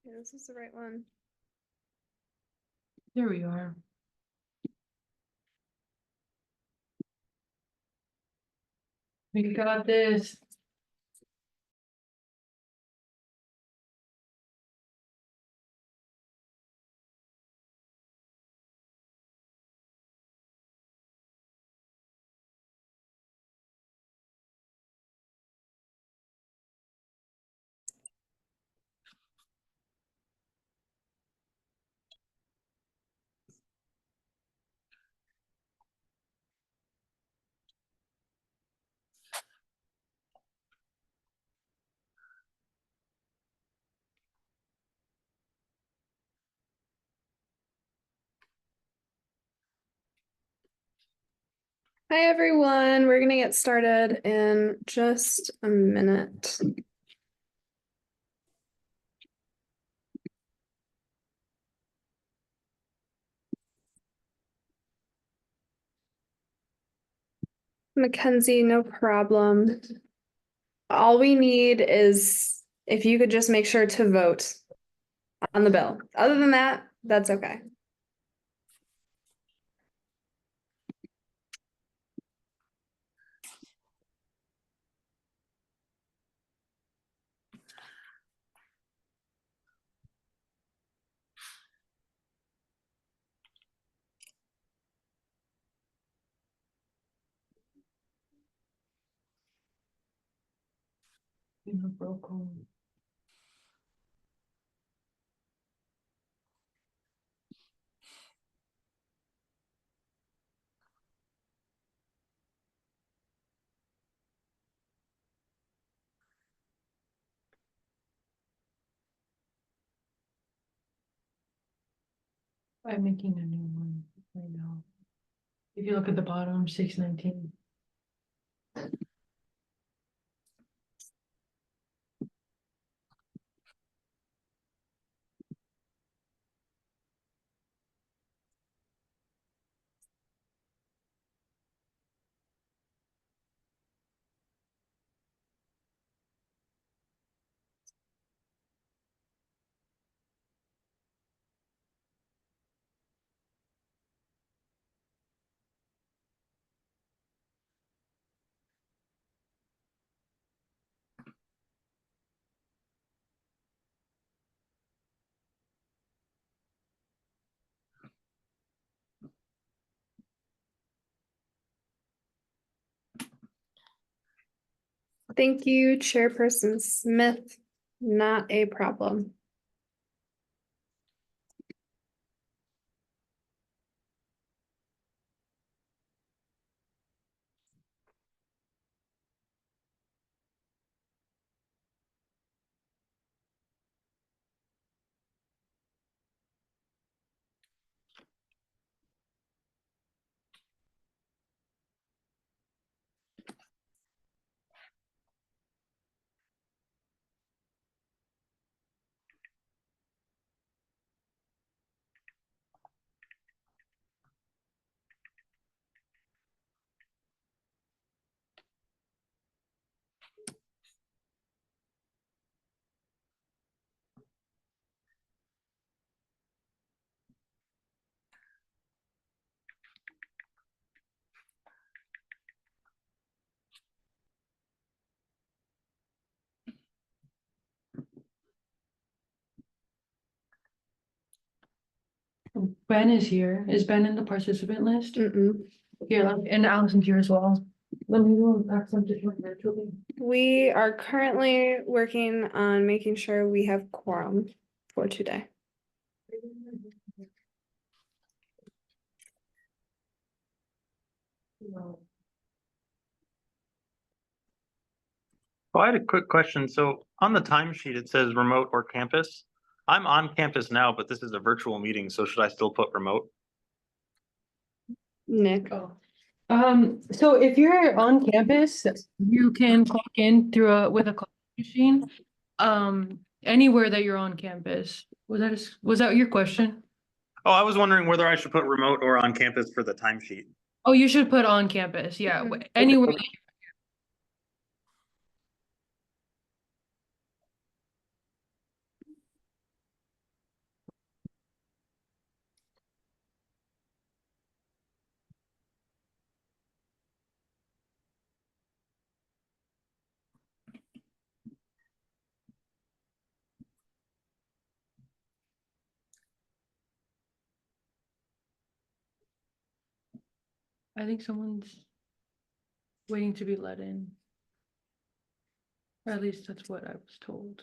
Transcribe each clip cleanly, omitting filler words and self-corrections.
Yeah, this is the right one. There we are. We got this. Hi, everyone. We're gonna get started in just a minute. Mackenzie, no problem. All we need is if you could just make sure to vote on the bill. Other than that, that's okay. I'm making a new one right now. If you look at the bottom, 619. Thank you, Chairperson Smith. Not a problem. Ben is here. Is Ben in the participant list? Mm-mm. Here, and Allison's here as well. Let me ask them to join virtually. We are currently working on making sure we have quorum for today. Well, I had a quick question. So on the timesheet, it says remote or campus. I'm on campus now, but this is a virtual meeting, so should I still put remote? Nick. So if you're on campus, you can clock in through with a clock machine. Anywhere that you're on campus. Was that your question? Oh, I was wondering whether I should put remote or on campus for the timesheet. Oh, you should put on campus. Yeah, anywhere. I think someone's waiting to be let in. Or at least that's what I was told.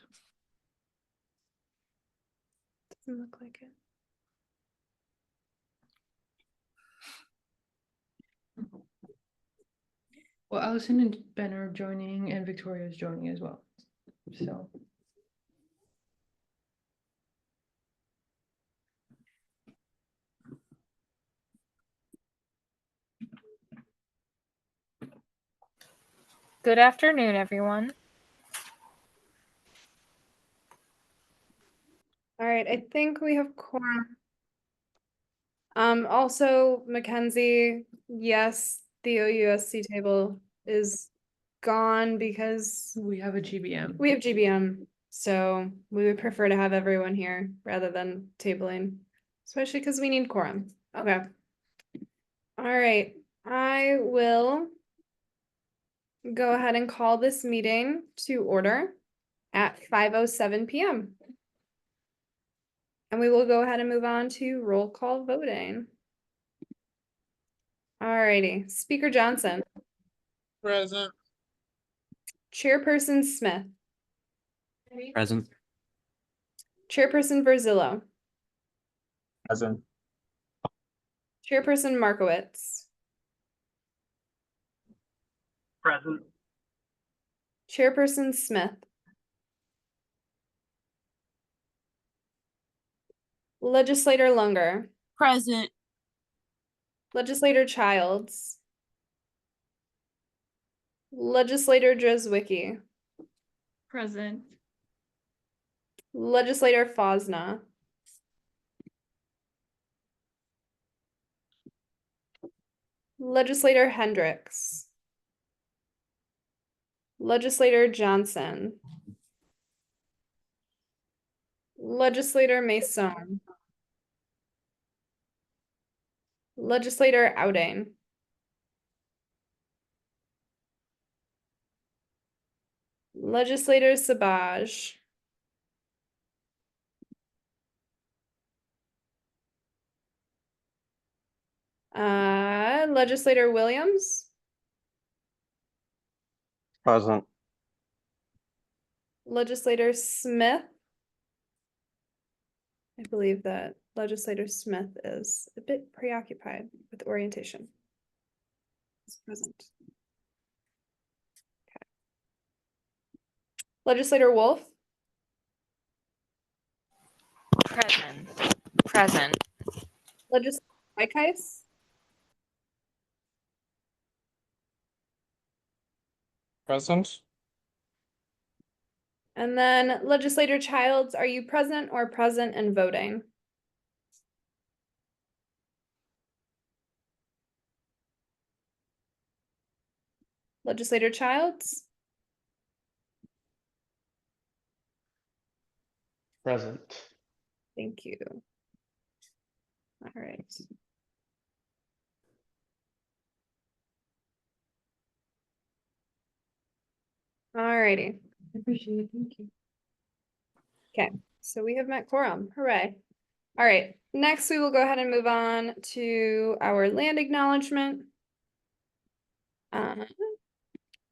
Doesn't look like it. Well, Allison and Ben are joining and Victoria's joining as well. So. Good afternoon, everyone. All right, I think we have quorum. Also Mackenzie, yes, the OUSC table is gone because We have a GBM. we have GBM, so we would prefer to have everyone here rather than tabling, especially because we need quorum. Okay. All right, I will go ahead and call this meeting to order at 5:07 PM. And we will go ahead and move on to roll call voting. Alrighty, Speaker Johnson, Present. Chairperson Smith, Present. Chairperson Verzillo, Present. Chairperson Markowitz, Present. Chairperson Smith, Legislator Lunger, Present. Legislator Childs, Legislator Drzwicki, Present. Legislator Fosna, Legislator Hendricks, Legislator Johnson, Legislator Mason, Legislator Outing, Legislator Sabaj, Legislator Williams, Present. Legislator Smith. I believe that Legislator Smith is a bit preoccupied with orientation. He's present. Okay. Legislator Wolf, Present. Present. Legislator Weikheis, Present. and then Legislator Childs, are you present or present and voting? Legislator Childs, Present. thank you. All right. All righty. Appreciate it. Thank you. Okay, so we have met quorum. Hooray. All right, next we will go ahead and move on to our land acknowledgement.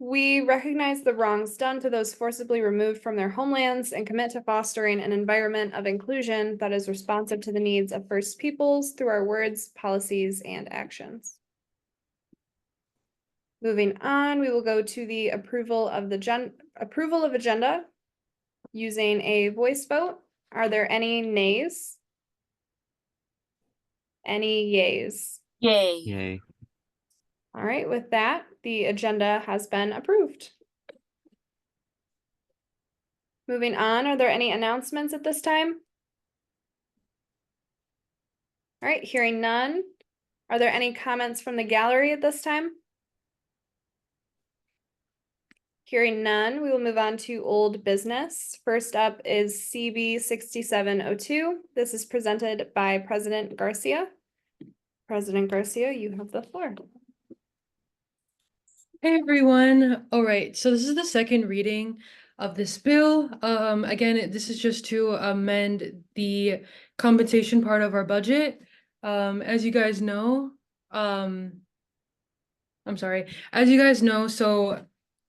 We recognize the wrongs done to those forcibly removed from their homelands and commit to fostering an environment of inclusion that is responsive to the needs of First Peoples through our words, policies, and actions. Moving on, we will go to the approval of the approval of agenda using a voice vote. Are there any nays? Any yays? Yay. Yay. All right, with that, the agenda has been approved. Moving on, are there any announcements at this time? All right, hearing none. Are there any comments from the gallery at this time? Hearing none, we will move on to old business. First up is CB 6702. This is presented by President Garcia. President Garcia, you have the floor. Hey everyone. All right, so this is the second reading of this bill. Again, this is just to amend the compensation part of our budget. As you guys know, I'm sorry. As you guys know, so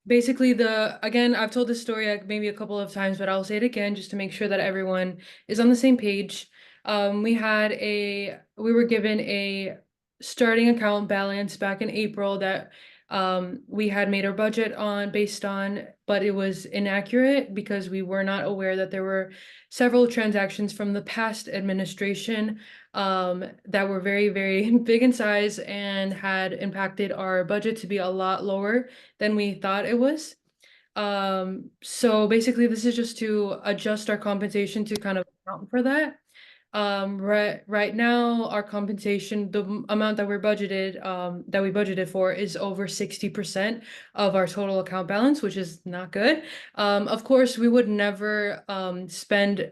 basically again, I've told this story maybe a couple of times, but I'll say it again just to make sure that everyone is on the same page. We were given a starting account balance back in April that we had made our budget based on, but it was inaccurate because we were not aware that there were several transactions from the past administration that were very, very big in size and had impacted our budget to be a lot lower than we thought it was. So basically this is just to adjust our compensation to kind of account for that. Right now, our compensation, amount that we budgeted for is over 60% of our total account balance, which is not good. Of course, we would never spend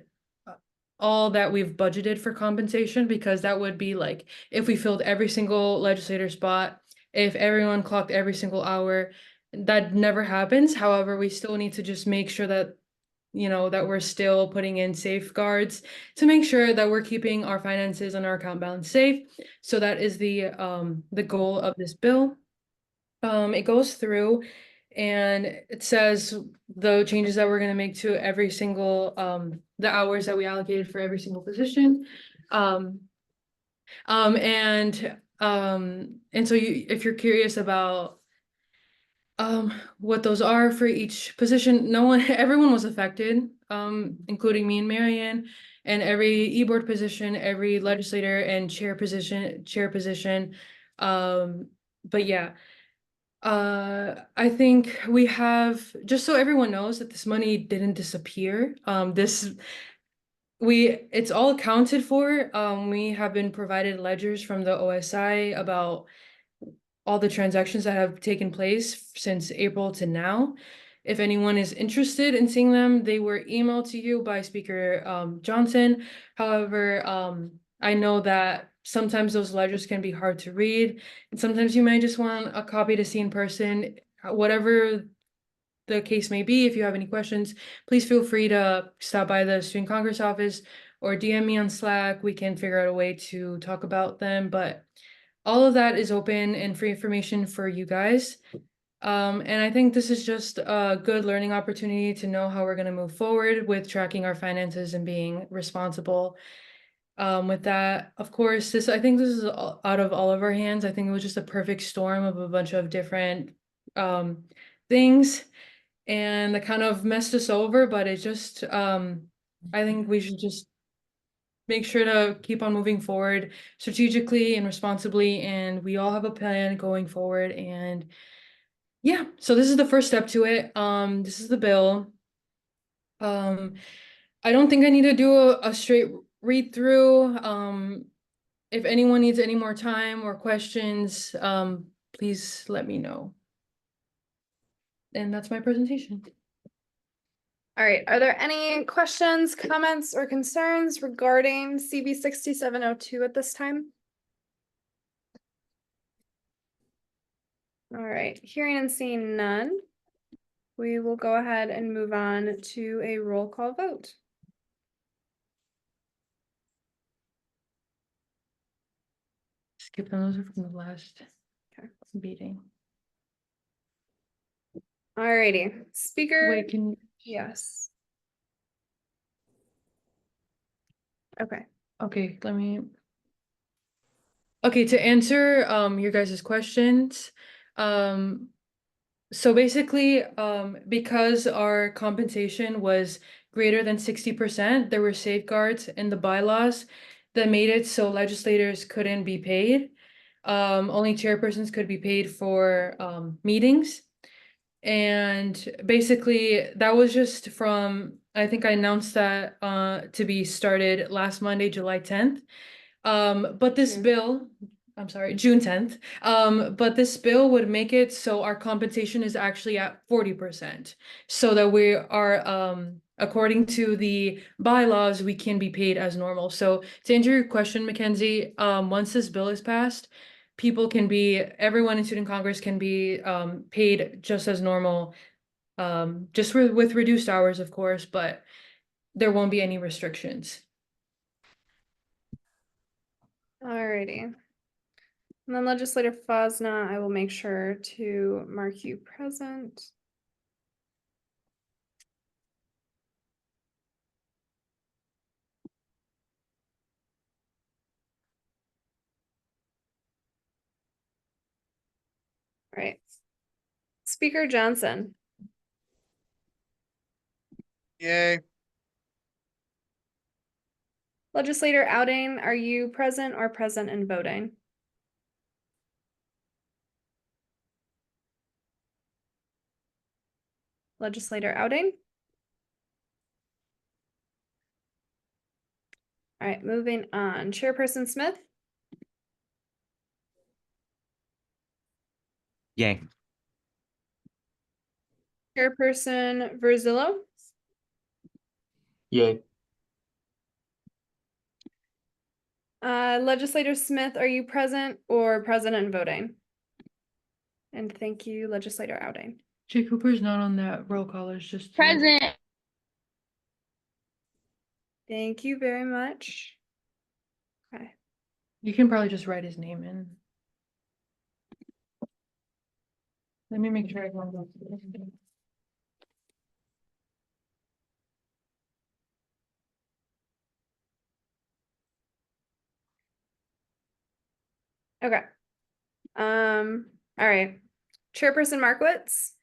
all that we've budgeted for compensation because that would be like if we filled every single legislator spot, if everyone clocked every single hour, that never happens. However, we still need to just make sure that that we're still putting in safeguards to make sure that we're keeping our finances and our account balance safe. So that is the goal of this bill. It goes through and it says the changes that we're going to make to every single the hours that we allocated for every single position. And so if you're curious about what those are for each position, everyone was affected, including me and Marianne, and every e-board position, every legislator and chair position. But yeah, I think we have, just so everyone knows that this money didn't disappear. It's all accounted for. We have been provided ledgers from the OSI about all the transactions that have taken place since April to now. If anyone is interested in seeing them, they were emailed to you by Speaker Johnson. However, I know that sometimes those ledgers can be hard to read, and sometimes you might just want a copy to see in person. Whatever the case may be, if you have any questions, please feel free to stop by the Student Congress office or DM me on Slack. We can figure out a way to talk about them, but all of that is open and free information for you guys. And I think this is just a good learning opportunity to know how we're going to move forward with tracking our finances and being responsible. With that, of course, I think this is out of all of our hands. I think it was just a perfect storm of a bunch of different things, and that kind of messed us over, but it just, I think we should just make sure to keep on moving forward strategically and responsibly, and we all have a plan going forward. And yeah, so this is the first step to it. This is the bill. I don't think I need to do a straight read through. If anyone needs any more time or questions, please let me know. And that's my presentation. All right, are there any questions, comments, or concerns regarding CB 6702 at this time? All right, hearing and seeing none, we will go ahead and move on to a roll call vote. Skip those are from the last Okay. meeting. All righty, Speaker. Wait, Yes. Okay. okay, okay, to answer your guys' questions, so basically, because our compensation was greater than 60%, there were safeguards in the bylaws that made it so legislators couldn't be paid. Only chairpersons could be paid for meetings. And basically that was just from, I think I announced that to be started last Monday, July 10th. But this June. bill, I'm sorry, June 10th. But this bill would make it so our compensation is actually at 40%. So that we are, according to the bylaws, we can be paid as normal. So to answer your question, Mackenzie, once this bill is passed, everyone in Student Congress can be paid just as normal, just with reduced hours, of course, but there won't be any restrictions. All righty. And then legislator Fosna, I will make sure to mark you present. Right. Speaker Johnson, Yay. legislator Outing, are you present or present and voting? Legislator Outing? All right, moving on. Chairperson Smith, Yay. Chairperson Verzillo, Yay. Legislator Smith, are you present or present and voting? And thank you, legislator Outing. Jay Cooper's not on that roll call, it's just. Present. Thank you very much. Okay. You can probably just write his name in. Let me make sure I don't go through this. Okay. All right. Chairperson Markowitz,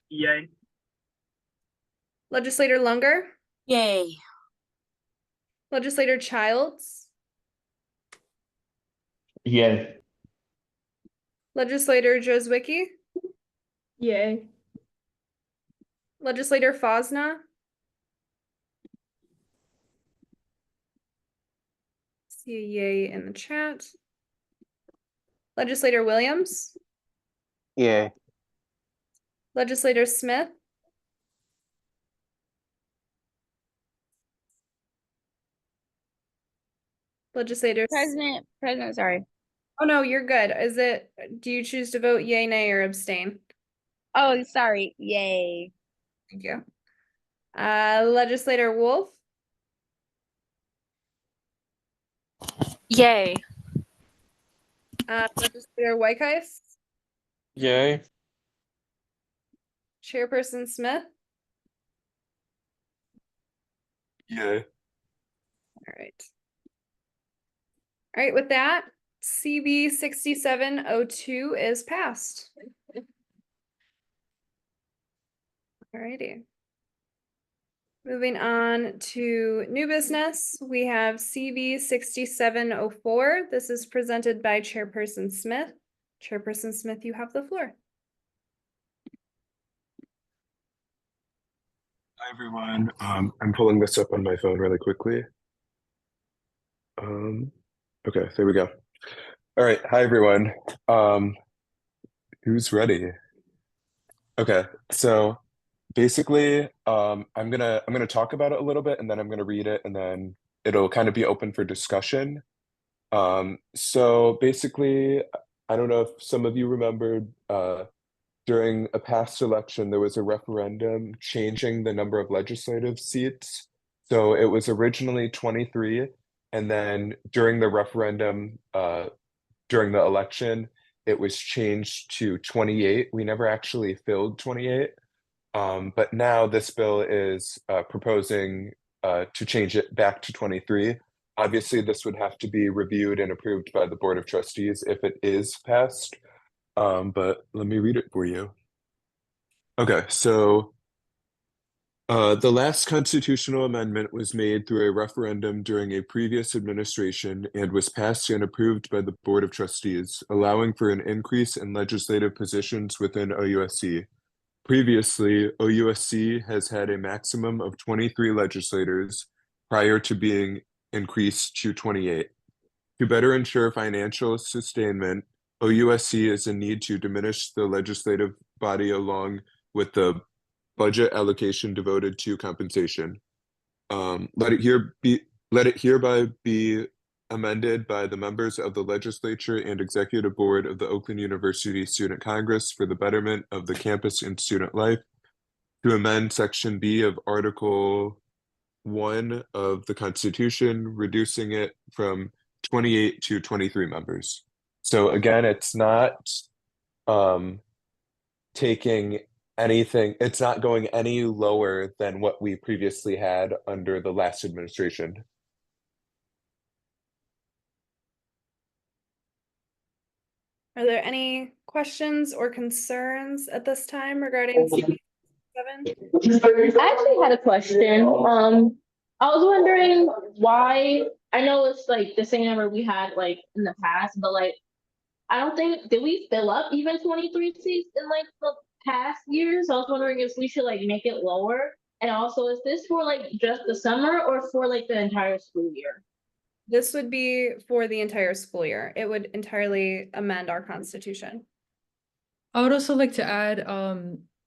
Yay. legislator Lunger, Yay. legislator Childs, Yay. legislator Jozwicki, Yay. legislator Fosna. See a yay in the chat. Legislator Williams, Yay. legislator Smith, legislator. Present, sorry. Oh, no, you're good. Do you choose to vote yay, nay, or abstain? Oh, sorry. Yay. Thank you. Legislator Wolf, Yay. legislator Whiteheist, Yay. chairperson Smith. Yay. All right. All right, with that, CB 6702 is passed. All righty. Moving on to new business, we have CB 6704. This is presented by Chairperson Smith. Chairperson Smith, you have the floor. Hi, everyone. I'm pulling this up on my phone really quickly. Okay, there we go. All right, hi, everyone. Who's ready? Okay, so basically, I'm gonna talk about it a little bit, and then I'm gonna read it, and then it'll kind of be open for discussion. So basically, I don't know if some of you remembered, during a past election, there was a referendum changing the number of legislative seats. So it was originally 23, and then during the referendum, during the election, it was changed to 28. We never actually filled 28. But now this bill is proposing to change it back to 23. Obviously, this would have to be reviewed and approved by the Board of Trustees if it is passed. But let me read it for you. Okay, so the last constitutional amendment was made through a referendum during a previous administration and was passed and approved by the Board of Trustees, allowing for an increase in legislative positions within OUSC. Previously, OUSC has had a maximum of 23 legislators prior to being increased to 28. To better ensure financial sustainment, OUSC is in need to diminish the legislative body along with the budget allocation devoted to compensation. Let it hereby be amended by the members of the legislature and executive board of the Oakland University Student Congress for the betterment of the campus and student life to amend Section B of Article 1 of the Constitution, reducing it from 28 to 23 members. So again, it's not taking anything, it's not going any lower than what we previously had under the last administration. Are there any questions or concerns at this time regarding CP 7? I actually had a question. I was wondering why, I know it's like the same number we had like in the past, but like, I don't think, did we fill up even 23 seats in like the past years? I was wondering if we should like make it lower. And also, is this for like just the summer or for like the entire school year? This would be for the entire school year. It would entirely amend our constitution. I would also like to add,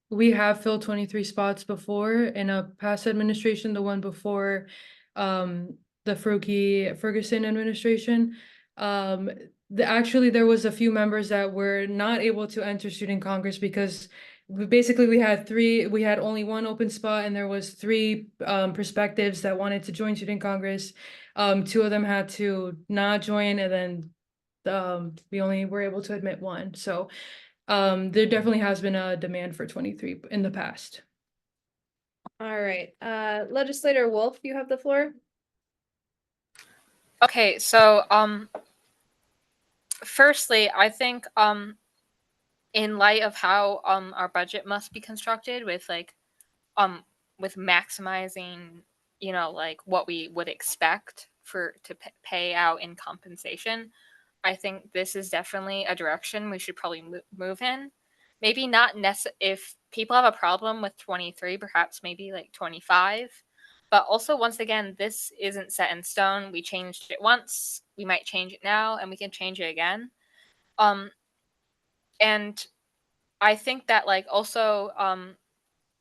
we have filled 23 spots before in a past administration, the one before the Ferguson administration. Actually, there was a few members that were not able to enter student congress because we had only one open spot, and there was 3 perspectives that wanted to join student congress. 2 of them had to not join, and then we only were able to admit 1. So there definitely has been a demand for 23 in the past. All right, Legislator Wolf, you have the floor. Okay, so firstly, I think in light of how our budget must be constructed with with maximizing, you know, like what we would expect to pay out in compensation, I think this is definitely a direction we should probably move in. Maybe not if people have a problem with 23, perhaps maybe like 25. But also, once again, this isn't set in stone. We changed it once. We might change it now, and we can change it again. And I think that like also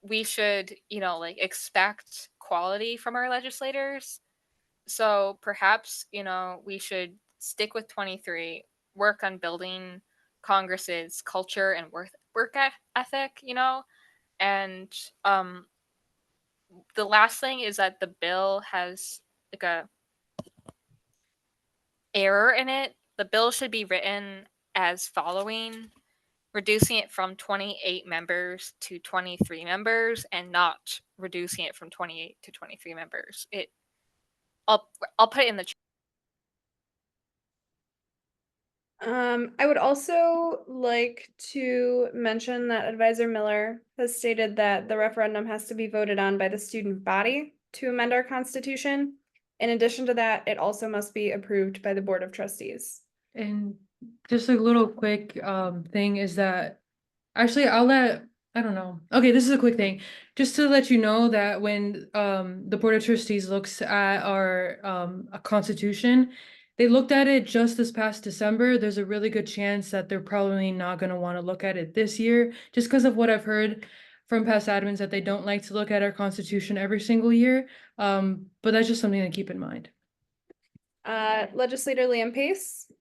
we should, you know, like expect quality from our legislators. So perhaps, you know, we should stick with 23, work on building Congress's culture and work ethic, you know. And the last thing is that the bill has like a error in it. The bill should be written as following: reducing it from 28 members to 23 members, and not reducing it from 28 to 23 members. I'll put it in the chat. I would also like to mention that Advisor Miller has stated that the referendum has to be voted on by the student body to amend our constitution. In addition to that, it also must be approved by the Board of Trustees. And just a little quick thing is that actually I don't know. Okay, this is a quick thing. Just to let you know that when the Board of Trustees looks at our constitution, they looked at it just this past December. There's a really good chance that they're probably not going to want to look at it this year, just because of what I've heard from past admins, that they don't like to look at our constitution every single year. But that's just something to keep in mind. Legislator Liam Pace.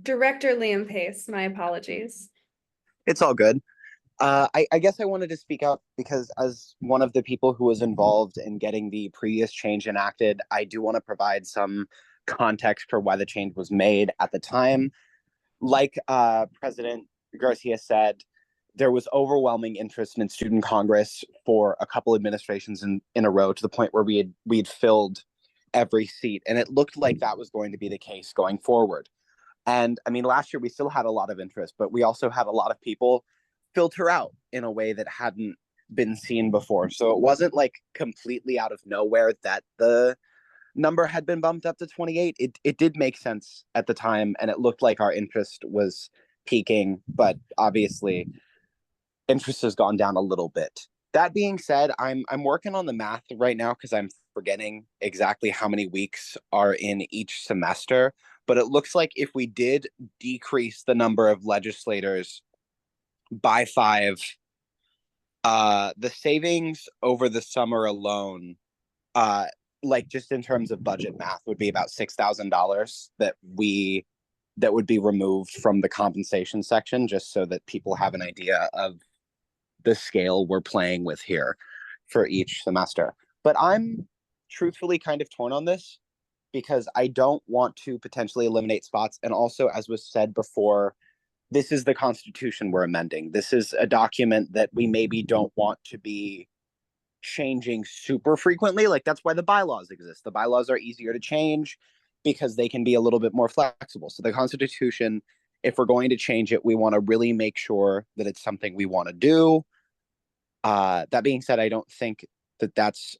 Director Liam Pace, my apologies. It's all good. I guess I wanted to speak out because as one of the people who was involved in getting the previous change enacted, I do want to provide some context for why the change was made at the time. Like President Garcia said, there was overwhelming interest in student congress for a couple administrations in a row, to the point where we'd filled every seat, and it looked like that was going to be the case going forward. And I mean, last year we still had a lot of interest, but we also had a lot of people filter out in a way that hadn't been seen before. So it wasn't like completely out of nowhere that the number had been bumped up to 28. It did make sense at the time, and it looked like our interest was peaking, but obviously interest has gone down a little bit. That being said, I'm working on the math right now because I'm forgetting exactly how many weeks are in each semester, but it looks like if we did decrease the number of legislators by 5, the savings over the summer alone, like just in terms of budget math, would be about $6,000 that would be removed from the compensation section, just so that people have an idea of the scale we're playing with here for each semester. But I'm truthfully kind of torn on this. because I don't want to potentially eliminate spots. And also, as was said before, this is the Constitution we're amending. This is a document that we maybe don't want to be changing super frequently. Like, that's why the bylaws exist. The bylaws are easier to change because they can be a little bit more flexible. So the Constitution, if we're going to change it, we want to really make sure that it's something we want to do. That being said, I don't think that that's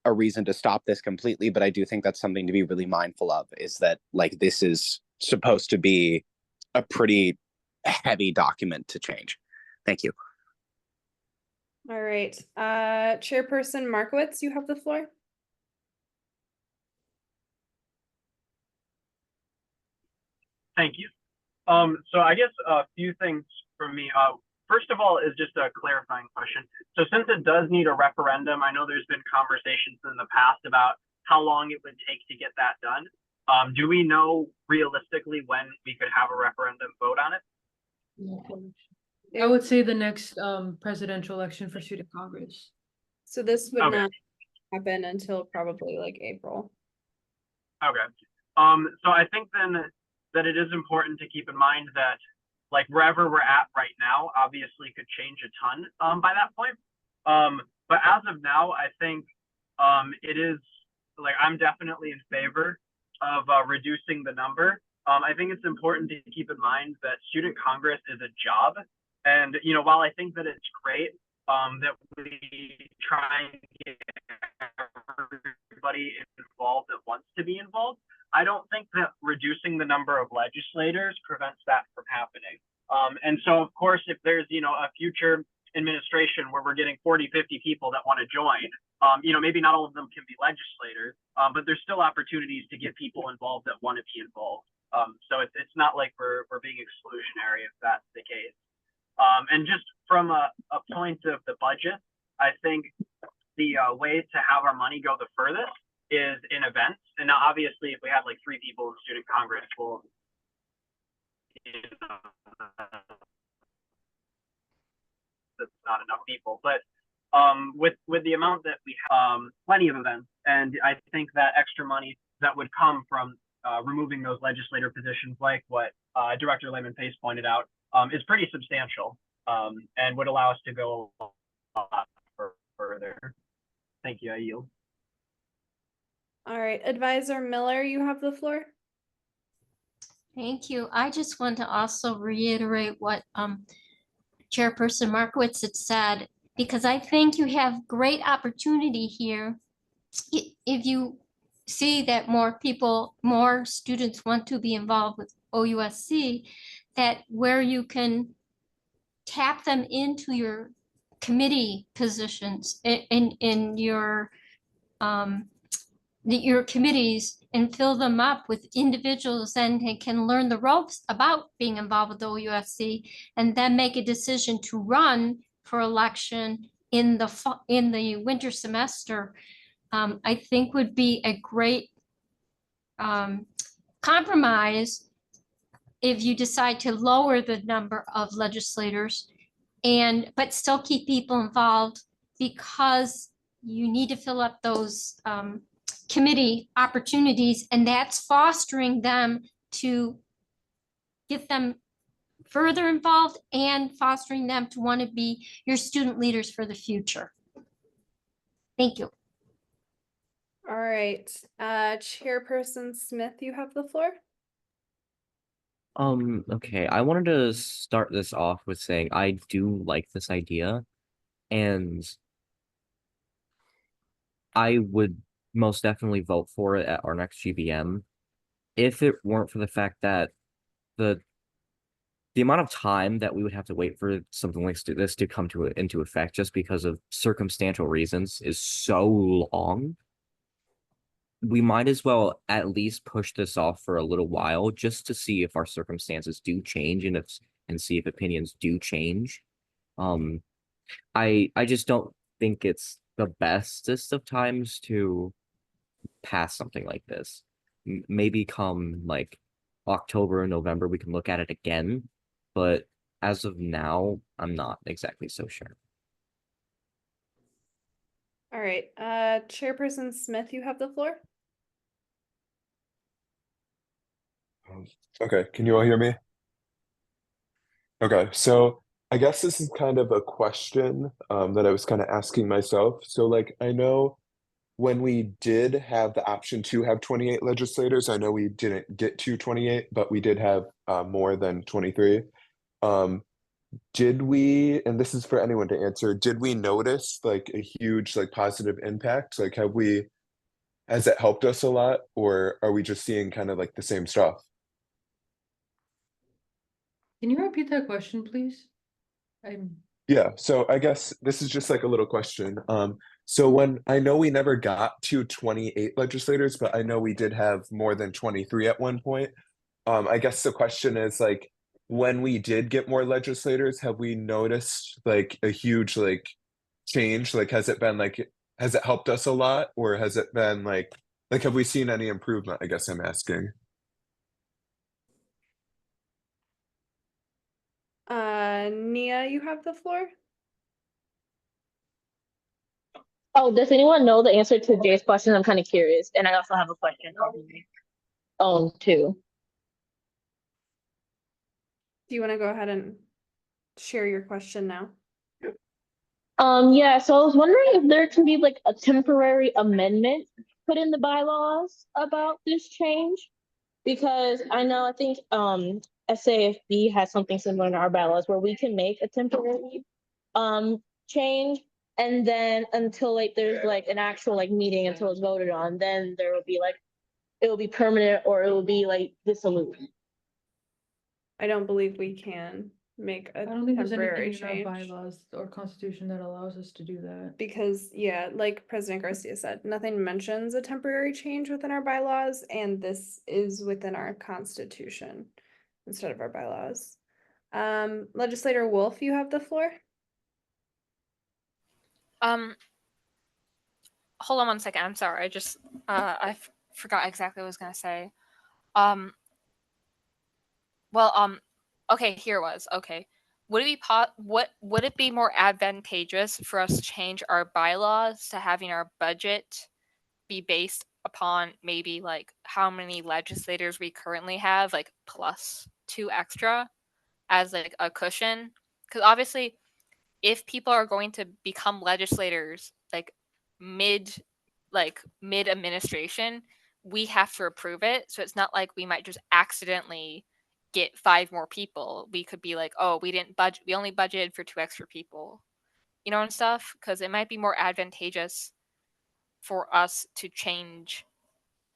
a reason to stop this completely, but I do think that's something to be really mindful of, is that, like, this is supposed to be a pretty heavy document to change. Thank you. All right, Chairperson Markowitz, you have the floor. Thank you. So I guess a few things from me. First of all, is just a clarifying question. So since it does need a referendum, I know there's been conversations in the past about how long it would take to get that done. Do we know realistically when we could have a referendum vote on it? I would say the next presidential election for Student Congress. So this would Okay. not happen until probably like April. Okay. So I think then that it is important to keep in mind that, like, wherever we're at right now, obviously could change a ton by that point. But as of now, I think it is, like, I'm definitely in favor of reducing the number. I think it's important to keep in mind that Student Congress is a job. And, you know, while I think that it's great that we try and get everybody involved that wants to be involved, I don't think that reducing the number of legislators prevents that from happening. And so, of course, if there's, you know, a future administration where we're getting 40, 50 people that want to join, you know, maybe not all of them can be legislators, but there's still opportunities to get people involved that want to be involved. So it's not like we're being exclusionary if that's the case. And just from a point of the budget, I think the way to have our money go the furthest is in events. And now, obviously, if we have like 3 people in Student Congress, we'll, that's not enough people. But with the amount that we have, plenty of events, and I think that extra money that would come from removing those legislator positions, like what Director Lehman Pace pointed out, is pretty substantial, and would allow us to go a lot further. Thank you. I yield. All right, Advisor Miller, you have the floor. Thank you. I just want to also reiterate what Chairperson Markowitz had said, because I think you have great opportunity here. If you see that more people, more students want to be involved with OUSC, that where you can tap them into your committee positions in your committees and fill them up with individuals and can learn the ropes about being involved with OUSC, and then make a decision to run for election in the winter semester. I think would be a great compromise if you decide to lower the number of legislators but still keep people involved, because you need to fill up those committee opportunities, and that's fostering them to get them further involved and fostering them to want to be your student leaders for the future. Thank you. All right, Chairperson Smith, you have the floor. Okay, I wanted to start this off with saying I do like this idea, and I would most definitely vote for it at our next GBM if it weren't for the fact that the amount of time that we would have to wait for something like this to come into effect just because of circumstantial reasons is so long. We might as well at least push this off for a little while just to see if our circumstances do change and see if opinions do change. I just don't think it's the bestest of times to pass something like this. Maybe come like October and November we can look at it again, but as of now, I'm not exactly so sure. All right, Chairperson Smith, you have the floor. Okay, can you all hear me? Okay, so I guess this is kind of a question that I was kind of asking myself. So like I know when we did have the option to have 28 legislators, I know we didn't get to 28, but we did have more than 23. Um, did we, and this is for anyone to answer, did we notice like a huge like positive impact? Like has it helped us a lot, or are we just seeing kind of like the same stuff? Can you repeat that question, please? I'm Yeah, so I guess this is just like a little question. So when I know we never got to 28 legislators, but I know we did have more than 23 at one point. I guess the question is like, when we did get more legislators, have we noticed like a huge like change? Like, has it helped us a lot, or has it been like have we seen any improvement? I guess I'm asking. Nia, you have the floor. Oh, does anyone know the answer to Jay's question? I'm kind of curious, and I also have a question too. Do you want to go ahead and share your question now? Yeah, so I was wondering if there can be like a temporary amendment put in the bylaws about this change. Because I think SAFB has something similar in our bylaws where we can make a temporary change, and then until like there's like an actual like meeting until it's voted on, then there will be like it will be permanent or it will be like dissolute. I don't believe we can make a I don't think there's temporary anything in our change. bylaws or constitution that allows us to do that. Because, yeah, like President Garcia said, nothing mentions a temporary change within our bylaws, and this is within our constitution instead of our bylaws. Legislator Wolf, you have the floor. Hold on one second. I'm sorry. I just forgot exactly what I was gonna say. Well, okay, here it was. Okay. Would it be would it be more advantageous for us to change our bylaws to having our budget be based upon maybe like how many legislators we currently have, like plus 2 extra as like a cushion? Because obviously, if people are going to become legislators mid mid administration, we have to approve it. So it's not like we might just accidentally get 5 more people. We could be like, oh, we didn't budget, we only budgeted for 2 extra people, you know, and stuff. Because it might be more advantageous for us to change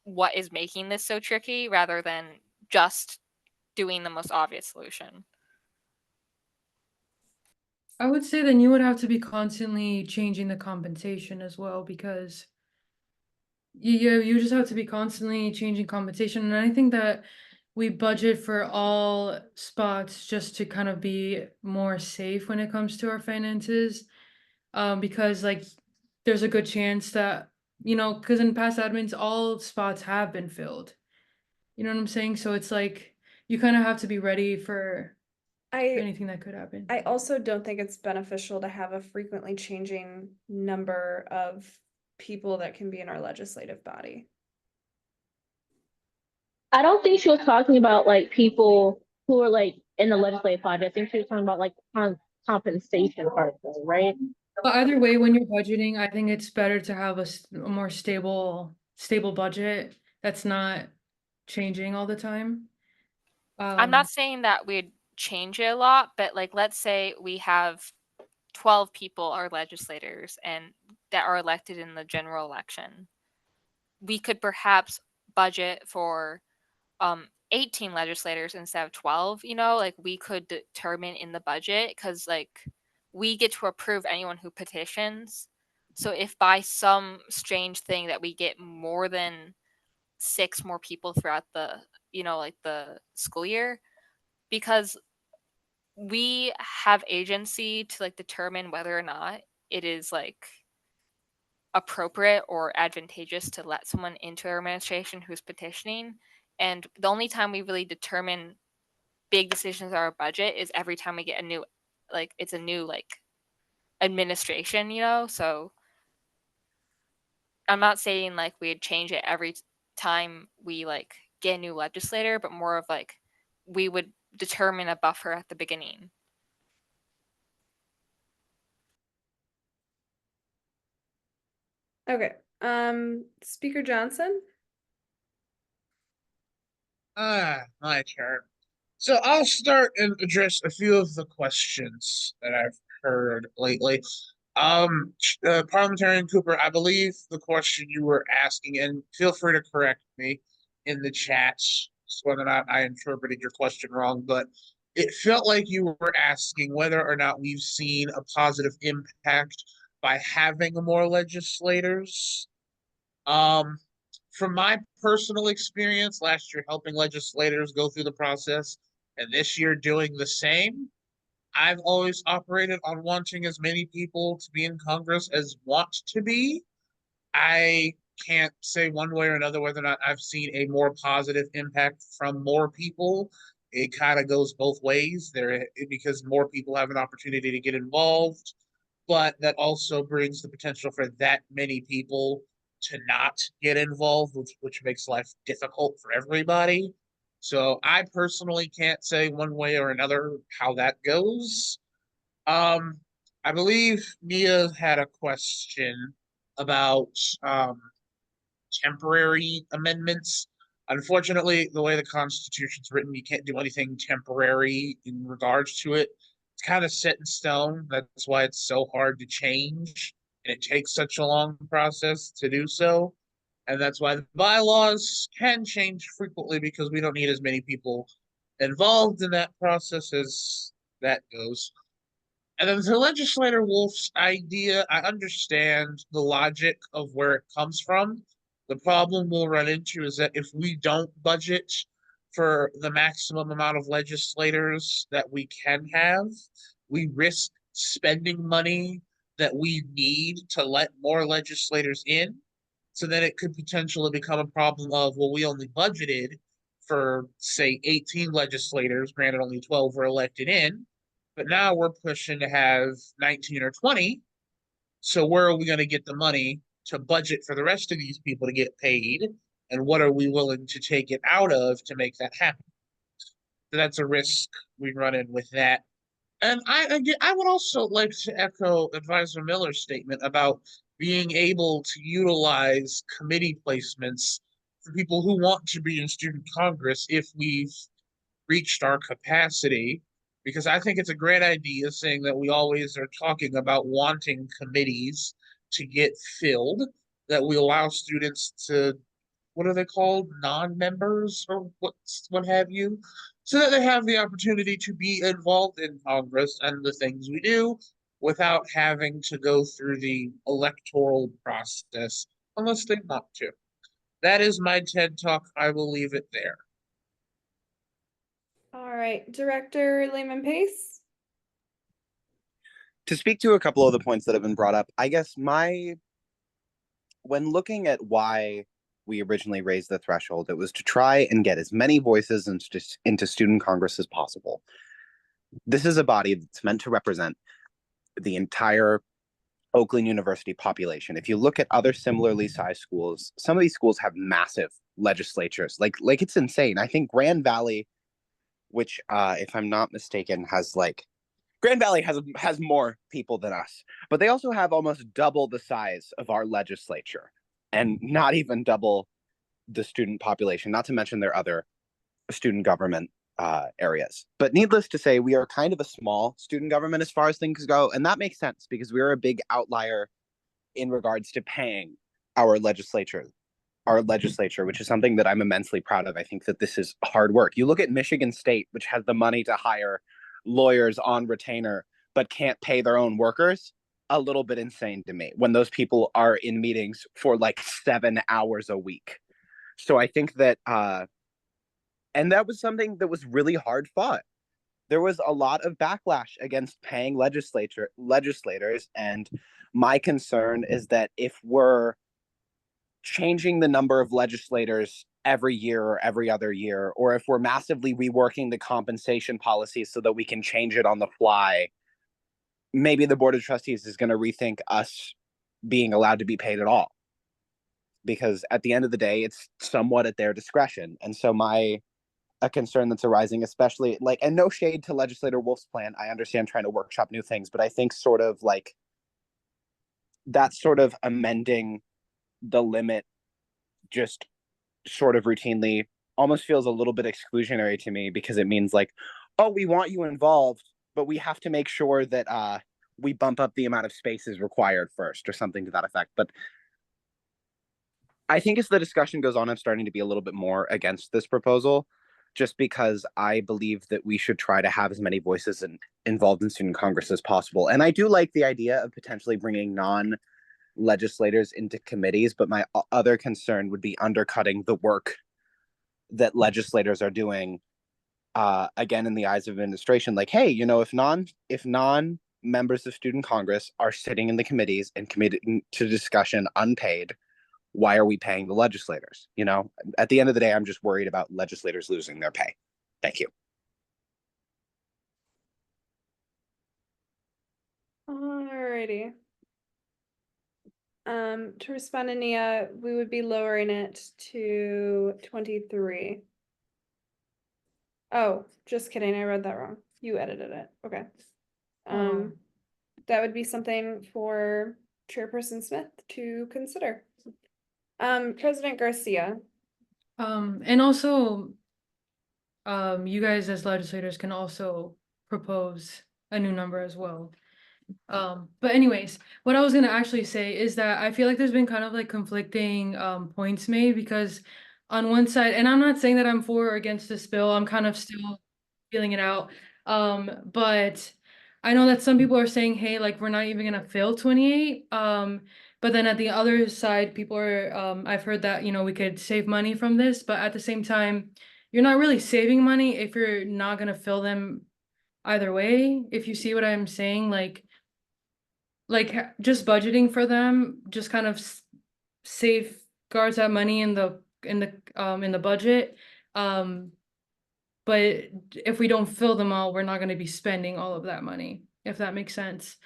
what is making this so tricky rather than just doing the most obvious solution. I would say then you would have to be constantly changing the compensation as well, because you just have to be constantly changing compensation. And I think that we budget for all spots just to kind of be more safe when it comes to our finances. Because like there's a good chance that, you know, because in past admins, all spots have been filled. You know what I'm saying? So it's like you kind of have to be ready for anything that could happen. I also don't think it's beneficial to have a frequently changing number of people that can be in our legislative body. I don't think she was talking about like people who are like in the legislative body. I think she was talking about like compensation part, though, right? But either way, when you're budgeting, I think it's better to have a more stable budget that's not changing all the time. I'm not saying that we'd change it a lot, but like let's say we have 12 people are legislators and that are elected in the general election. We could perhaps budget for 18 legislators instead of 12, you know, like we could determine in the budget, because like we get to approve anyone who petitions. So if by some strange thing that we get more than 6 more people throughout the, you know, like the school year, because we have agency to like determine whether or not it is like appropriate or advantageous to let someone into our administration who's petitioning. And the only time we really determine big decisions on our budget is every time we get a new, like it's a new like administration, you know. So I'm not saying like we'd change it every time we like get a new legislator, but more of like we would determine a buffer at the beginning. Okay, Speaker Johnson? My turn. So I'll start and address a few of the questions that I've heard lately. Parliamentarian Cooper, I believe the question you were asking, and feel free to correct me in the chats, whether or not I interpreted your question wrong, but it felt like you were asking whether or not we've seen a positive impact by having more legislators. From my personal experience, last year helping legislators go through the process, and this year doing the same, I've always operated on wanting as many people to be in Congress as want to be. I can't say one way or another whether or not I've seen a more positive impact from more people. It kind of goes both ways there because more people have an opportunity to get involved, but that also brings the potential for that many people to not get involved, which makes life difficult for everybody. So I personally can't say one way or another how that goes. I believe Mia had a question about temporary amendments. Unfortunately, the way the Constitution's written, you can't do anything temporary in regards to it. It's kind of set in stone. That's why it's so hard to change, and it takes such a long process to do so. And that's why the bylaws can change frequently because we don't need as many people involved in that process as that goes. And then to Legislator Wolf's idea, I understand the logic of where it comes from. The problem we'll run into is that if we don't budget for the maximum amount of legislators that we can have, we risk spending money that we need to let more legislators in. So then it could potentially become a problem of, well, we only budgeted for, say, 18 legislators, granted only 12 were elected in, but now we're pushing to have 19 or 20. So where are we going to get the money to budget for the rest of these people to get paid? And what are we willing to take it out of to make that happen? So that's a risk we run in with that. And I would also like to echo Advisor Miller's statement about being able to utilize committee placements for people who want to be in student Congress if we've reached our capacity, because I think it's a great idea saying that we always are talking about wanting committees to get filled, that we allow students to, what are they called, non-members or what have you, so that they have the opportunity to be involved in Congress and the things we do without having to go through the electoral process unless they want to. That is my TED Talk. I will leave it there. All right, Director Lehman Pace? To speak to a couple of the points that have been brought up, I guess when looking at why we originally raised the threshold, it was to try and get as many voices into Student Congress as possible. This is a body that's meant to represent the entire Oakland University population. If you look at other similarly sized schools, some of these schools have massive legislatures. Like it's insane. I think Grand Valley, which if I'm not mistaken, Grand Valley has more people than us, but they also have almost double the size of our legislature and not even double the student population, not to mention their other student government areas. But needless to say, we are kind of a small student government as far as things go, and that makes sense because we're a big outlier in regards to paying our legislature, which is something that I'm immensely proud of. I think that this is hard work. You look at Michigan State, which has the money to hire lawyers on retainer, but can't pay their own workers. A little bit insane to me when those people are in meetings for like 7 hours a week. So I think that, and that was something that was really hard fought. There was a lot of backlash against paying legislators. And my concern is that if we're changing the number of legislators every year or every other year, or if we're massively reworking the compensation policy so that we can change it on the fly, maybe the Board of Trustees is going to rethink us being allowed to be paid at all. because at the end of the day, it's somewhat at their discretion. And so a concern that's arising, especially like, and no shade to Legislator Wolf's plan. I understand trying to workshop new things, but I think sort of like that sort of amending the limit just sort of routinely almost feels a little bit exclusionary to me, because it means like, oh, we want you involved, but we have to make sure that we bump up the amount of spaces required first, or something to that effect. But I think as the discussion goes on, I'm starting to be a little bit more against this proposal, just because I believe that we should try to have as many voices involved in student Congress as possible. And I do like the idea of potentially bringing non-legislators into committees, but my other concern would be undercutting the work that legislators are doing, again, in the eyes of administration. Like, hey, if non members of student Congress are sitting in the committees and committing to discussion unpaid, why are we paying the legislators? At the end of the day, I'm just worried about legislators losing their pay. Thank you. Alrighty. To respond to Nia, we would be lowering it to 23. Oh, just kidding. I read that wrong. You edited it. Okay. That would be something for Chairperson Smith to consider. President Garcia. And also, you guys as legislators can also propose a new number as well. But anyways, what I was gonna actually say is that I feel like there's been kind of like conflicting points made, because on one side, and I'm not saying that I'm for or against this bill, I'm kind of still feeling it out. But I know that some people are saying, hey, like we're not even gonna fill 28. But then at the other side, people are I've heard that, we could save money from this, but at the same time, you're not really saving money if you're not gonna fill them either way, if you see what I'm saying. Like just budgeting for them just kind of safeguards that money in the budget. But if we don't fill them all, we're not going to be spending all of that money, if that makes sense.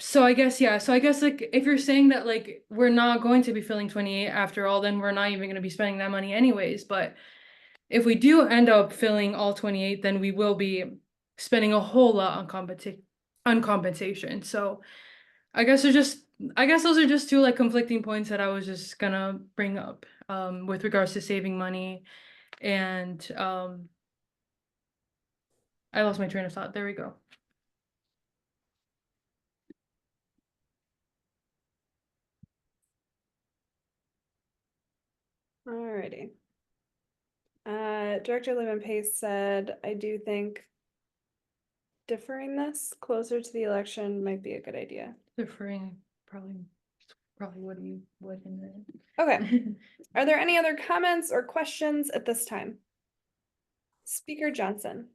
So I guess, yeah. So I guess like if you're saying that like we're not going to be filling 28 after all, then we're not even going to be spending that money anyways. But if we do end up filling all 28, then we will be spending a whole lot on compensation. So I guess those are just two like conflicting points that I was just gonna bring up with regards to saving money. And I lost my train of thought. There we go. Alrighty. Director Levin Pace said, I do think deferring this closer to the election might be a good idea. Deferring probably what you would in the Okay. Are there any other comments or questions at this time? Speaker Johnson.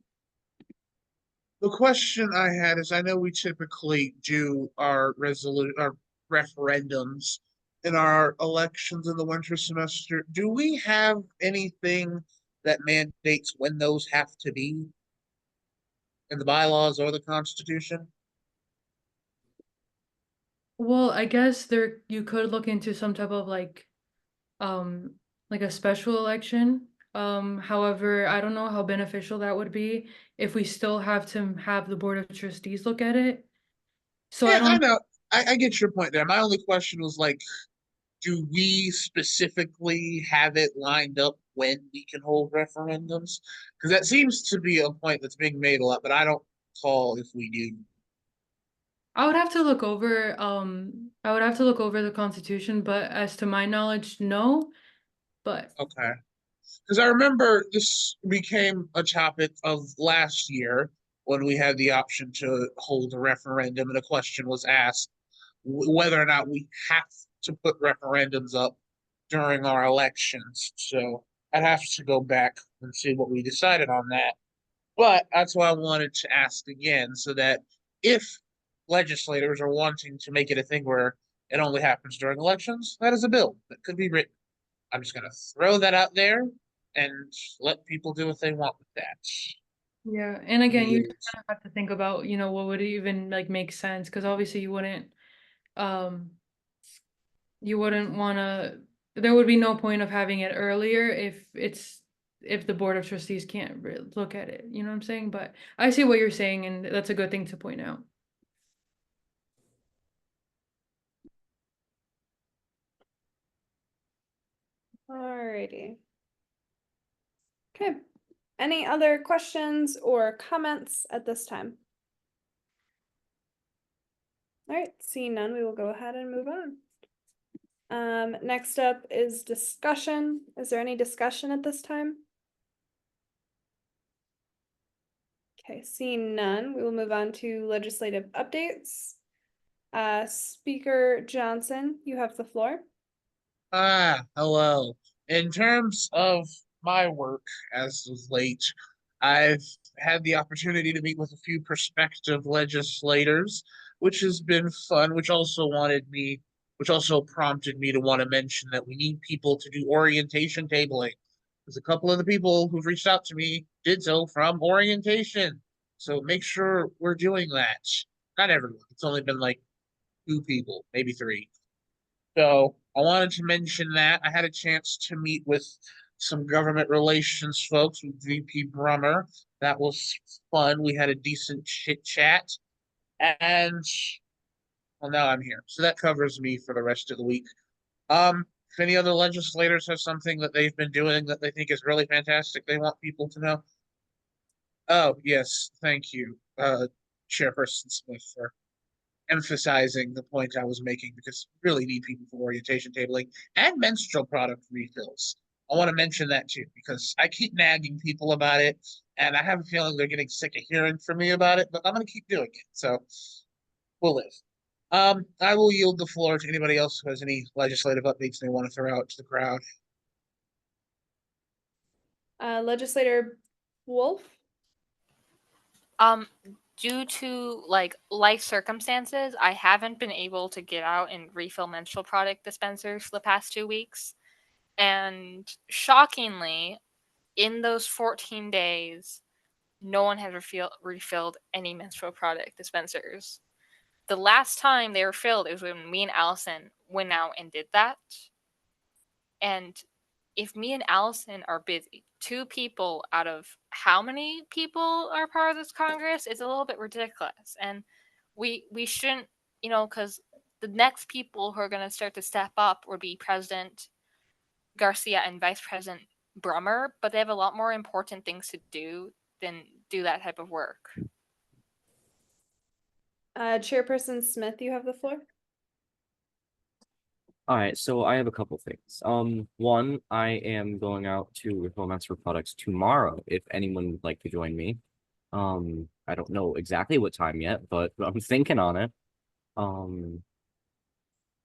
The question I had is, I know we typically do our referendums in our elections in the winter semester. Do we have anything that mandates when those have to be in the bylaws or the Constitution? Well, I guess you could look into some type of like a special election. However, I don't know how beneficial that would be if we still have to have the Board of Trustees look at it. So yeah, I know. I get your point there. My only question was like, do we specifically have it lined up when we can hold referendums? Because that seems to be a point that's being made a lot, but I don't recall if we do. I would have to look over the Constitution, but as to my knowledge, no. But okay. Because I remember this became a topic of last year when we had the option to hold a referendum, and a question was asked whether or not we have to put referendums up during our elections. So I'd have to go back and see what we decided on that. But that's why I wanted to ask again, so that if legislators are wanting to make it a thing where it only happens during elections, that is a bill that could be written. I'm just going to throw that out there and let people do what they want with that. yeah, and again, you just kind of have to think about, what would even like make sense, because obviously you wouldn't you wouldn't wanna, there would be no point of having it earlier if the Board of Trustees can't look at it, you know what I'm saying? But I see what you're saying, and that's a good thing to point out. Alrighty. Okay, any other questions or comments at this time? All right, seeing none, we will go ahead and move on. Next up is discussion. Is there any discussion at this time? Okay, seeing none, we will move on to legislative updates. Speaker Johnson, you have the floor. Hello. In terms of my work as of late, I've had the opportunity to meet with a few prospective legislators, which has been fun, which also prompted me to want to mention that we need people to do orientation tabling. There's a couple of the people who've reached out to me did so from orientation. So make sure we're doing that. Not everyone. It's only been like 2 people, maybe 3. So I wanted to mention that. I had a chance to meet with some government relations folks with VP Brummer. That was fun. We had a decent chit chat. And well, now I'm here. So that covers me for the rest of the week. If any other legislators have something that they've been doing that they think is really fantastic, they want people to know. Oh, yes, thank you, Chairperson Smith, for emphasizing the point I was making, because we really need people for orientation tabling and menstrual product refills. I want to mention that too, because I keep nagging people about it, and I have a feeling they're getting sick of hearing from me about it, but I'm going to keep doing it. So we'll live. I will yield the floor to anybody else who has any legislative updates they want to throw out to the crowd. Legislator Wolf. Due to like life circumstances, I haven't been able to get out and refill menstrual product dispensers for the past 2 weeks. And shockingly, in those 14 days, no one has refilled any menstrual product dispensers. The last time they were filled is when me and Allison went out and did that. And if me and Allison are busy, 2 people out of how many people are part of this Congress is a little bit ridiculous. And we shouldn't, because the next people who are going to start to step up would be President Garcia and Vice President Brummer, but they have a lot more important things to do than do that type of work. Chairperson Smith, you have the floor. All right, so I have a couple things. One, I am going out to refill menstrual products tomorrow if anyone would like to join me. I don't know exactly what time yet, but I'm thinking on it.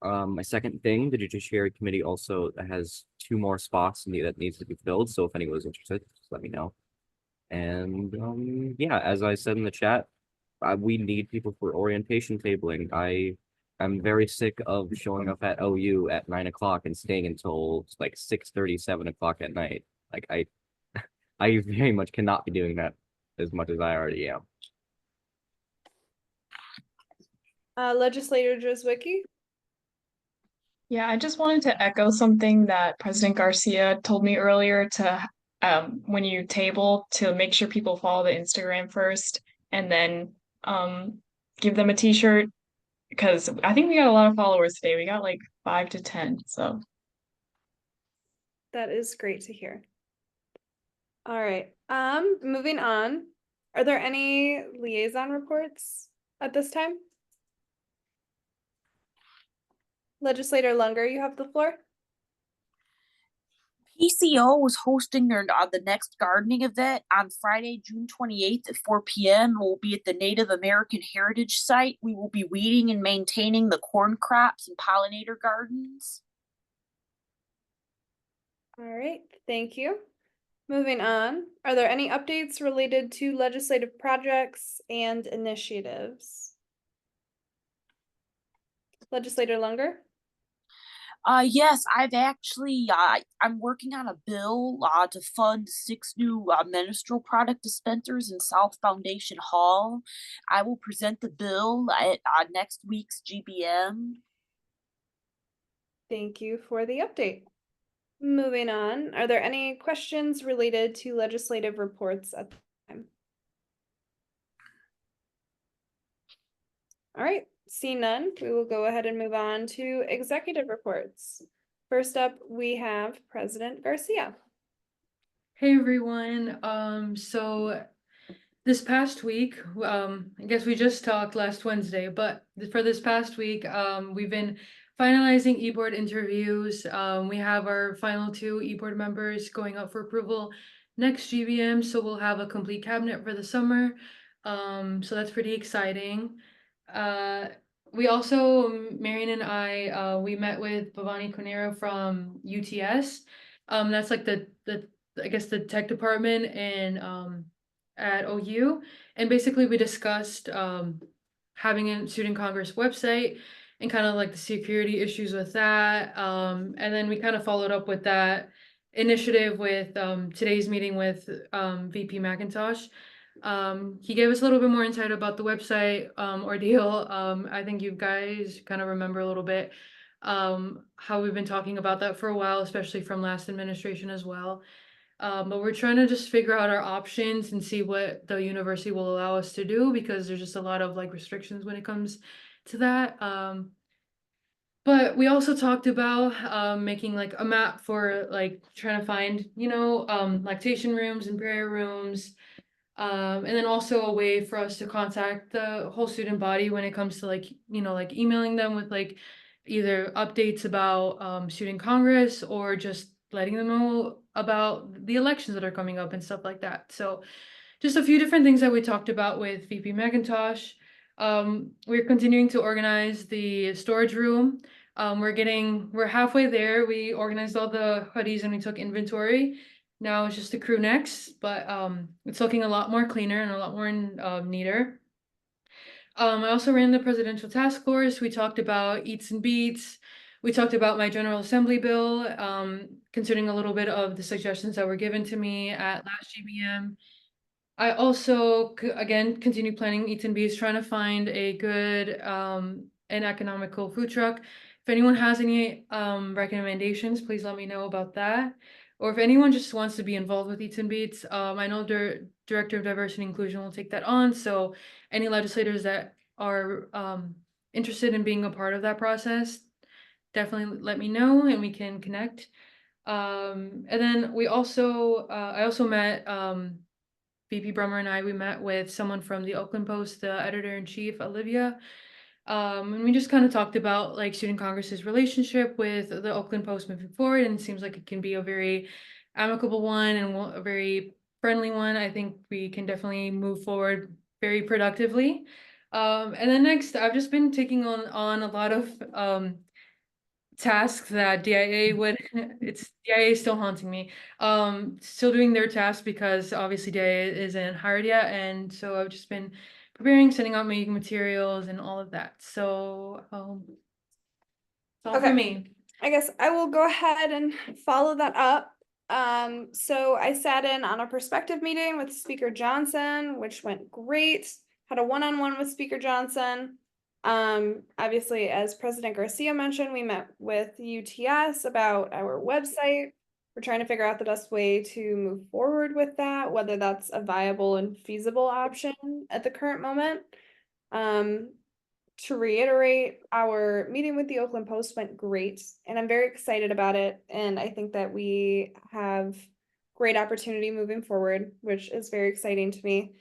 My second thing, the Judiciary Committee also has 2 more spots that needs to be filled, so if anyone is interested, just let me know. And yeah, as I said in the chat, we need people for orientation tabling. I'm very sick of showing up at OU at 9 o'clock and staying until like 6:30, 7 o'clock at night. Like I very much cannot be doing that as much as I already am. Legislator Drzwicki. Yeah, I just wanted to echo something that President Garcia told me earlier to when you table, to make sure people follow the Instagram first and then give them a t-shirt, because I think we got a lot of followers today. We got like 5 to 10, so. That is great to hear. All right, moving on. Are there any liaison reports at this time? Legislator Lunger, you have the floor. PCO was hosting the next gardening event on Friday, June 28th at 4 p.m. It will be at the Native American Heritage Site. We will be weeding and maintaining the corn crops and pollinator gardens. All right, thank you. Moving on, are there any updates related to legislative projects and initiatives? Legislator Lunger? Yes, I've actually, I'm working on a bill to fund 6 new menstrual product dispensers in South Foundation Hall. I will present the bill at next week's GBM. Thank you for the update. Moving on, are there any questions related to legislative reports at the time? All right, seeing none, we will go ahead and move on to executive reports. First up, we have President Garcia. Hey everyone, so this past week, I guess we just talked last Wednesday, but for this past week, we've been finalizing e-board interviews. We have our final 2 e-board members going up for approval next GBM, so we'll have a complete cabinet for the summer. So that's pretty exciting. We also, Marion and I, we met with Bhavani Conero from UTS. That's like the I guess the tech department and at OU, and basically we discussed having a student congress website and kind of like the security issues with that, and then we kind of followed up with that initiative with today's meeting with VP McIntosh. He gave us a little bit more insight about the website ordeal. I think you guys kind of remember a little bit how we've been talking about that for a while, especially from last administration as well. But we're trying to just figure out our options and see what the university will allow us to do, because there's just a lot of like restrictions when it comes to that. But we also talked about making like a map for like trying to find, lactation rooms and prayer rooms. And then also a way for us to contact the whole student body when it comes to like emailing them with like either updates about student congress or just letting them know about the elections that are coming up and stuff like that. So just a few different things that we talked about with VP McIntosh. We're continuing to organize the storage room. We're halfway there. We organized all the hoodies and we took inventory. Now it's just the crew next, but it's looking a lot more cleaner and a lot more neater. I also ran the presidential task force. We talked about eats and beats. We talked about my General Assembly bill, considering a little bit of the suggestions that were given to me at last GBM. I also, again, continue planning eats and beats, trying to find a good and economical food truck. If anyone has any recommendations, please let me know about that. Or if anyone just wants to be involved with Eats and Beats, I know Director of Diversity and Inclusion will take that on. So any legislators that are interested in being a part of that process, definitely let me know and we can connect. And then we also, I also met VP Brummer and we met with someone from the Oakland Post, the editor-in-chief, Olivia. And we just kind of talked about like Student Congress's relationship with the Oakland Post moving forward, and it seems like it can be a very amicable one and a very friendly one. I think we can definitely move forward very productively. And then next, I've just been taking on a lot of tasks that DIA would, DIA is still haunting me. Still doing their tasks because obviously DIA isn't hired yet, and so I've just been preparing, sending out meeting materials and all of that. So that's all for me. I guess I will go ahead and follow that up. So I sat in on a perspective meeting with Speaker Johnson, which went great. Had a one-on-one with Speaker Johnson. Obviously, as President Garcia mentioned, we met with UTS about our website. We're trying to figure out the best way to move forward with that, whether that's a viable and feasible option at the current moment. To reiterate, our meeting with the Oakland Post went great, and I'm very excited about it. And I think that we have great opportunity moving forward, which is very exciting to me.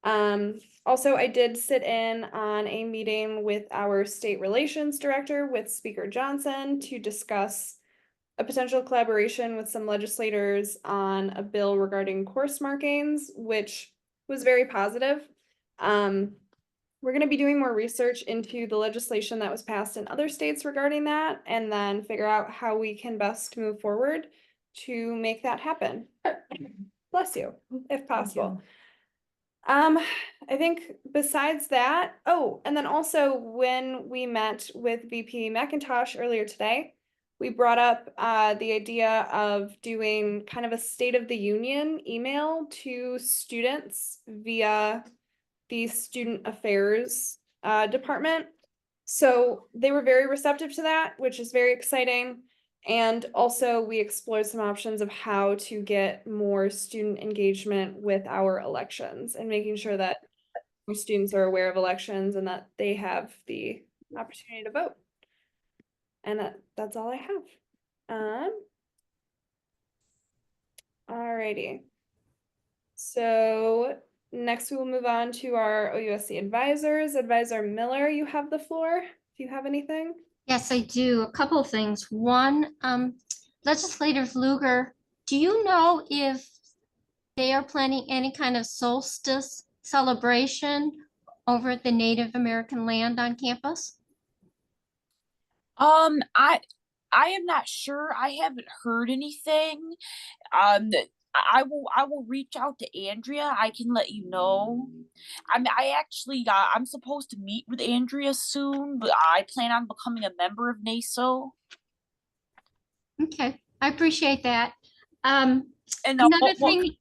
Also, I did sit in on a meeting with our state relations director with Speaker Johnson to discuss a potential collaboration with some legislators on a bill regarding course markings, which was very positive. We're going to be doing more research into the legislation that was passed in other states regarding that, and then figure out how we can best move forward to make that happen. Bless you, if possible. I think besides that, and then also when we met with VP McIntosh earlier today, we brought up the idea of doing kind of a State of the Union email to students via the Student Affairs department. So they were very receptive to that, which is very exciting. And also we explored some options of how to get more student engagement with our elections and making sure that more students are aware of elections and that they have the opportunity to vote. And that's all I have. Alrighty. So next we will move on to our OUSC advisors. Advisor Miller, you have the floor. Do you have anything? Yes, I do. A couple of things. One, Legislative Lugar, do you know if they are planning any kind of solstice celebration over at the Native American land on campus? I am not sure. I haven't heard anything. I will reach out to Andrea. I can let you know. I actually I'm supposed to meet with Andrea soon, but I plan on becoming a member of NASO. Okay, I appreciate that. And Another thing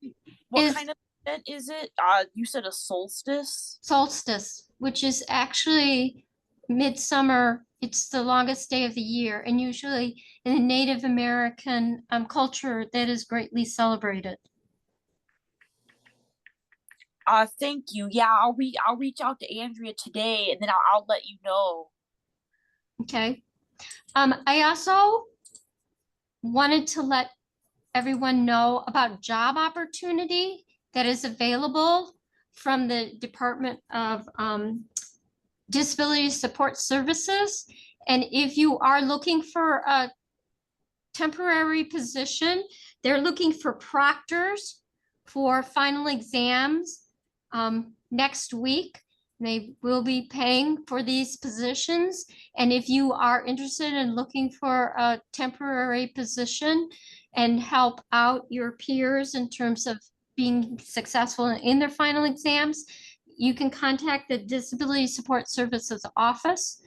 what is kind of event is it? You said a solstice? solstice, which is actually midsummer. It's the longest day of the year, and usually in the Native American culture, that is greatly celebrated. Thank you. Yeah, I'll reach out to Andrea today, and then I'll let you know. Okay. I also wanted to let everyone know about job opportunity that is available from the Department of Disability Support Services. And if you are looking for a temporary position, they're looking for proctors for final exams next week. They will be paying for these positions. And if you are interested in looking for a temporary position and help out your peers in terms of being successful in their final exams, you can contact the Disability Support Services office.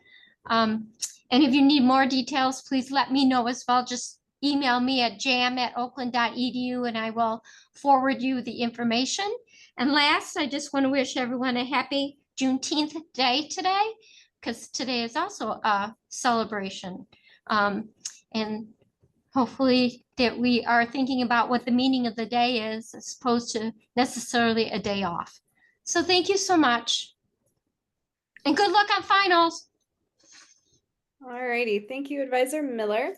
And if you need more details, please let me know as well. Just email me at jam@oakland.edu and I will forward you the information. And last, I just want to wish everyone a happy Juneteenth day today, because today is also a celebration. And hopefully that we are thinking about what the meaning of the day is, as opposed to necessarily a day off. So thank you so much. And good luck on finals. Alrighty, thank you, Advisor Miller.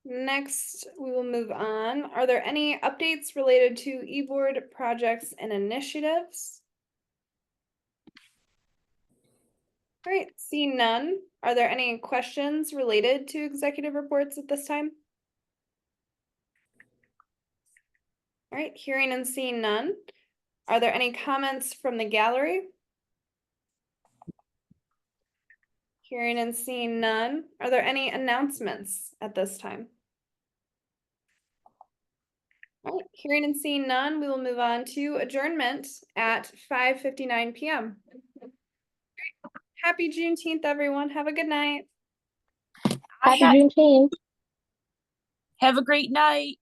Next, we will move on. Are there any updates related to e-board projects and initiatives? All right, seeing none. Are there any questions related to executive reports at this time? All right, hearing and seeing none. Are there any comments from the gallery? Hearing and seeing none. Are there any announcements at this time? All right, hearing and seeing none, we will move on to adjournment at 5:59 p.m. Happy Juneteenth, everyone. Have a good night. Happy Juneteenth. Have a great night.